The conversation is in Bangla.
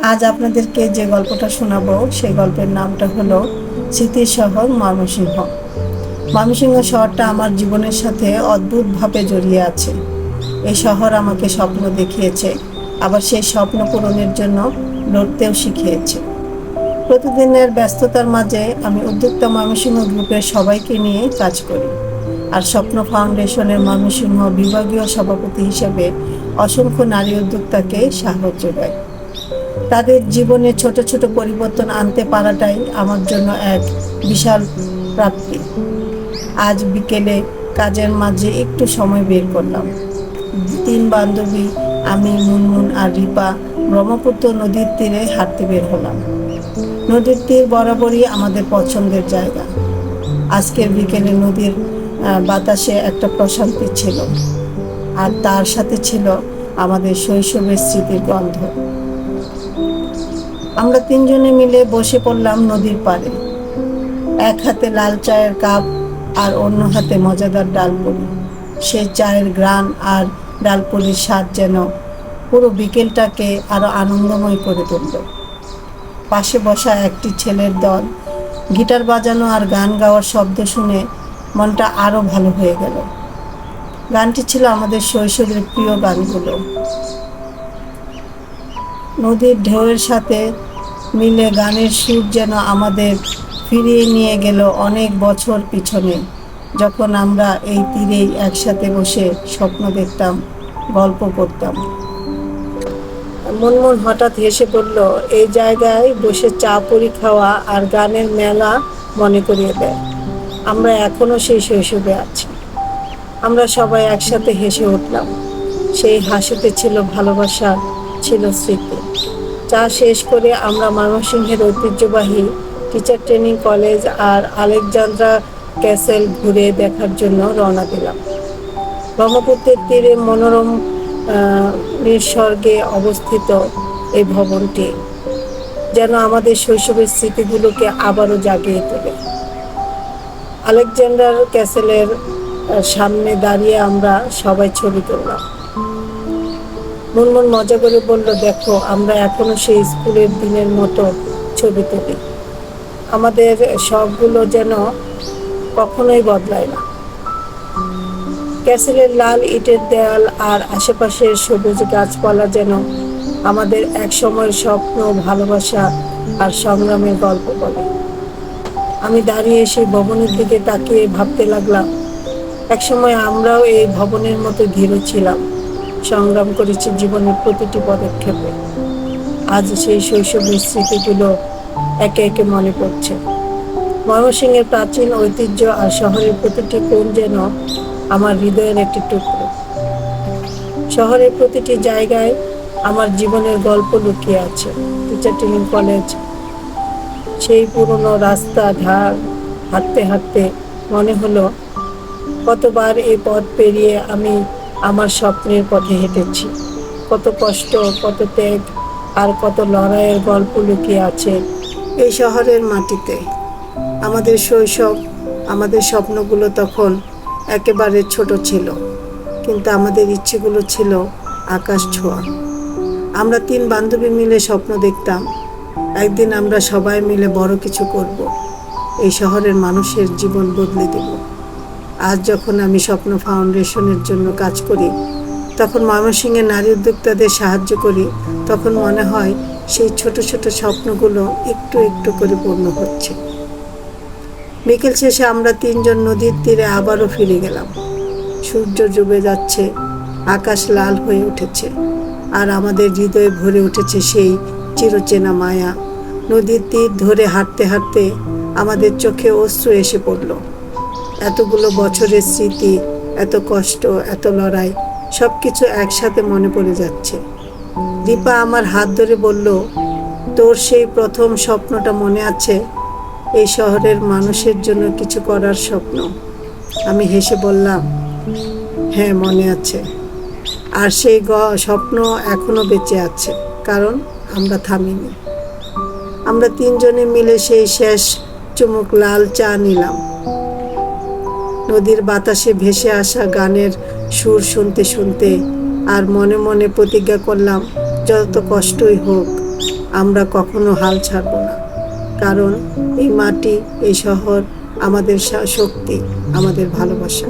আজ আপনাদেরকে যে গল্পটা শোনাবো সেই গল্পের নামটা হলো স্মৃতির শহর ময়মনসিংহ। ময়মনসিংহ শহরটা আমার জীবনের সাথে অদ্ভুতভাবে জড়িয়ে আছে। এই শহর আমাকে স্বপ্ন দেখিয়েছে, আবার সেই স্বপ্ন পূরণের জন্য লড়তেও শিখিয়েছে। প্রতিদিনের ব্যস্ততার মাঝে আমি উদ্যোক্তা ময়মনসিংহ গ্রুপের সবাইকে নিয়ে কাজ করি, আর স্বপ্ন ফাউন্ডেশনের ময়মনসিংহ বিভাগীয় সভাপতি হিসেবে অসংখ্য নারী উদ্যোক্তাকে সাহায্য দেয়। তাদের জীবনে ছোট ছোট পরিবর্তন আনতে পারাটাই আমার জন্য এক বিশাল প্রাপ্তি। আজ বিকেলে কাজের মাঝে একটু সময় বের করলাম। 3 বান্ধবী, আমি, মুনমুন আর রিপা ব্রহ্মপুত্র নদীর তীরে হাঁটতে বের হলাম। নদীর তীর বরাবরই আমাদের পছন্দের জায়গা। আজকের বিকেলে নদীর বাতাসে একটা প্রশান্তি ছিল, আর তার সাথে ছিল আমাদের শৈশবের স্মৃতির গন্ধ। আমরা 3 জনে মিলে বসে পড়লাম নদীর পাড়ে। এক হাতে লাল চায়ের কাপ আর অন্য হাতে মজাদার ডালপুরি। সেই চায়ের ঘ্রাণ আর ডালপুরির স্বাদ যেন পুরো বিকেলটাকে আরো আনন্দময় করে তুলল। পাশে বসা একটি ছেলের দল গিটার বাজানো আর গান গাওয়ার শব্দ শুনে মনটা আরো ভালো হয়ে গেল। গানটি ছিল আমাদের শৈশবের প্রিয় গানগুলো। নদীর ঢেউয়ের সাথে মিলে গানের সুর যেন আমাদের ফিরিয়ে নিয়ে গেল অনেক বছর পিছনে, যখন আমরা এই তীরেই একসাথে বসে স্বপ্ন দেখতাম, গল্প করতাম। মনমন হঠাৎ হেসে পড়ল। এই জায়গায় বসে চা পুরি খাওয়া আর গানের মেলা মনে করিয়ে দেয় আমরা এখনো সেই শৈশবে আছি। আমরা সবাই একসাথে হেসে উঠলাম। সেই হাসিতে ছিল ভালোবাসা, ছিল স্মৃতি। চা শেষ করে আমরা ময়মনসিংহের ঐতিহ্যবাহী টিচার ট্রেনিং কলেজ আর আলেকজান্দ্রা ক্যাসেল ঘুরে দেখার জন্য রওনা দিলাম। ব্রহ্মপুত্রের তীরে মনোরম নিসর্গে অবস্থিত এই ভবনটি যেন আমাদের শৈশবের স্মৃতিগুলোকে আবারও জাগিয়ে তোলে। আলেকজান্ডার ক্যাসেলের সামনে দাঁড়িয়ে আমরা সবাই ছবি তুললাম। মুনমুন মজা করে বলল, দেখো, আমরা এখনো সেই স্কুলের দিনের মতো ছবি তুলি। আমাদের শখগুলো যেন কখনোই বদলায় না। ক্যাসেলের লাল ইটের দেয়াল আর আশেপাশের সবুজ গাছপালা যেন আমাদের এক সময়ের স্বপ্ন, ভালোবাসা আর সংগ্রামের গল্প বলে। আমি দাঁড়িয়ে সেই ভবনের দিকে তাকিয়ে ভাবতে লাগলাম, একসময় আমরাও এই ভবনের মতো ধীর ছিলাম, সংগ্রাম করেছি জীবনের প্রতিটি পদক্ষেপে। আজ সেই শৈশবের স্মৃতিগুলো একে একে মনে পড়ছে। ময়মনসিংহের প্রাচীন ঐতিহ্য আর শহরের প্রতিটি কোণ যেন আমার হৃদয়ের একটি টুকরো। শহরের প্রতিটি জায়গায় আমার জীবনের গল্প লুকিয়ে আছে। টিচার ট্রেনিং কলেজ, সেই পুরনো রাস্তা ধার হাঁটতে হাঁটতে মনে হলো কতবার এই পথ পেরিয়ে আমি আমার স্বপ্নের পথে হেঁটেছি। কত কষ্ট, কত ত্যাগ আর কত লড়াইয়ের গল্প লুকিয়ে আছে এই শহরের মাটিতে। আমাদের শৈশব, আমাদের স্বপ্নগুলো তখন একেবারে ছোট ছিল, কিন্তু আমাদের ইচ্ছেগুলো ছিল আকাশ ছোঁয়া। আমরা 3 বান্ধবী মিলে স্বপ্ন দেখতাম, একদিন আমরা সবাই মিলে বড় কিছু করব, এই শহরের মানুষের জীবন বদলে দেব। আজ যখন আমি স্বপ্ন ফাউন্ডেশনের জন্য কাজ করি, তখন ময়মনসিংহের নারী উদ্যোক্তাদের সাহায্য করি, তখন মনে হয় সেই ছোট ছোট স্বপ্নগুলো একটু একটু করে পূর্ণ হচ্ছে। বিকেল শেষে আমরা 3 জন নদীর তীরে আবারও ফিরে গেলাম। সূর্য ডুবে যাচ্ছে, আকাশ লাল হয়ে উঠেছে, আর আমাদের হৃদয়ে ভরে উঠেছে সেই চিরচেনা মায়া। নদীর তীর ধরে হাঁটতে হাঁটতে আমাদের চোখে অশ্রু এসে পড়ল। এতগুলো বছরের স্মৃতি, এত কষ্ট, এত লড়াই, সবকিছু একসাথে মনে পড়ে যাচ্ছে। দীপা আমার হাত ধরে বলল, তোর সেই প্রথম স্বপ্নটা মনে আছে? এই শহরের মানুষের জন্য কিছু করার স্বপ্ন। আমি হেসে বললাম, হ্যাঁ, মনে আছে। আর সেই স্বপ্ন এখনো বেঁচে আছে, কারণ আমরা থামিনি। আমরা 3 জনে মিলে সেই শেষ চুমুক লাল চা নিলাম। নদীর বাতাসে ভেসে আসা গানের সুর শুনতে শুনতে আর মনে মনে প্রতিজ্ঞা করলাম, যত কষ্টই হোক আমরা কখনো হাল ছাড়ব না, কারণ এই মাটি, এই শহর আমাদের শক্তি, আমাদের ভালোবাসা।